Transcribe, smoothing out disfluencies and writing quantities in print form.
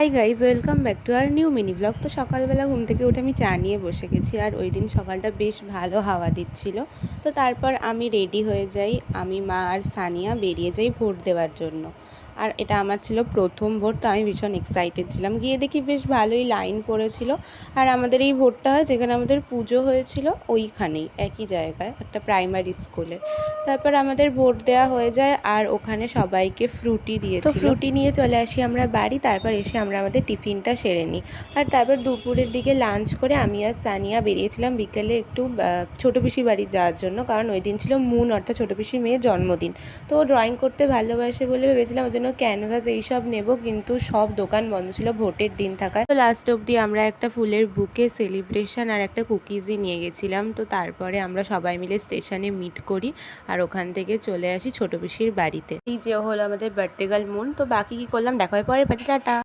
High guys, welcome back to our new mini blog. তো সকালবেলা ঘুম থেকে উঠে আমি চা নিয়ে বসে গেছি, আর ওই দিন সকালটা বেশ ভালো হাওয়া দিচ্ছিল। তো তারপর আমি রেডি হয়ে যাই, আমি, মা আর সানিয়া বেরিয়ে যাই ভোট দেওয়ার জন্য। আর এটা আমার ছিল প্রথম ভোট, তো আমি ভীষণ এক্সাইটেড ছিলাম। গিয়ে দেখি বেশ ভালোই লাইন পড়েছিল। আর আমাদের এই ভোটটা হয় যেখানে আমাদের পুজো হয়েছিল, ওইখানেই একই জায়গায় একটা প্রাইমারি স্কুলে। তারপর আমাদের ভোট দেওয়া হয়ে যায়, আর ওখানে সবাইকে ফ্রুটি দিয়েছিল। তো ফ্রুটি নিয়ে চলে আসি আমরা বাড়ি। তারপর এসে আমরা আমাদের টিফিনটা সেরে নিই। আর তারপর দুপুরের দিকে লাঞ্চ করে আমি আর সানিয়া বেরিয়েছিলাম বিকেলে একটু ছোটো পিসির বাড়ি যাওয়ার জন্য, কারণ ওই দিন ছিল মুন, অর্থাৎ ছোটো পিসির মেয়ের জন্মদিন। তো ও ড্রয়িং করতে ভালোবাসে বলে ভেবেছিলাম ওর জন্য ক্যানভাস এইসব নেব, কিন্তু সব দোকান বন্ধ ছিল ভোটের দিন থাকায়। তো লাস্ট অবধি আমরা একটা ফুলের বুকে, সেলিব্রেশন আর একটা কুকিজই নিয়ে গেছিলাম। তো তারপরে আমরা সবাই মিলে স্টেশনে মিট করি, আর ওখান থেকে চলে আসি ছোটো পিসির বাড়িতে। এই যে হলো আমাদের বার্থডে গার্ল মুন। তো বাকি কী করলাম দেখা হয় পরে, টাটা।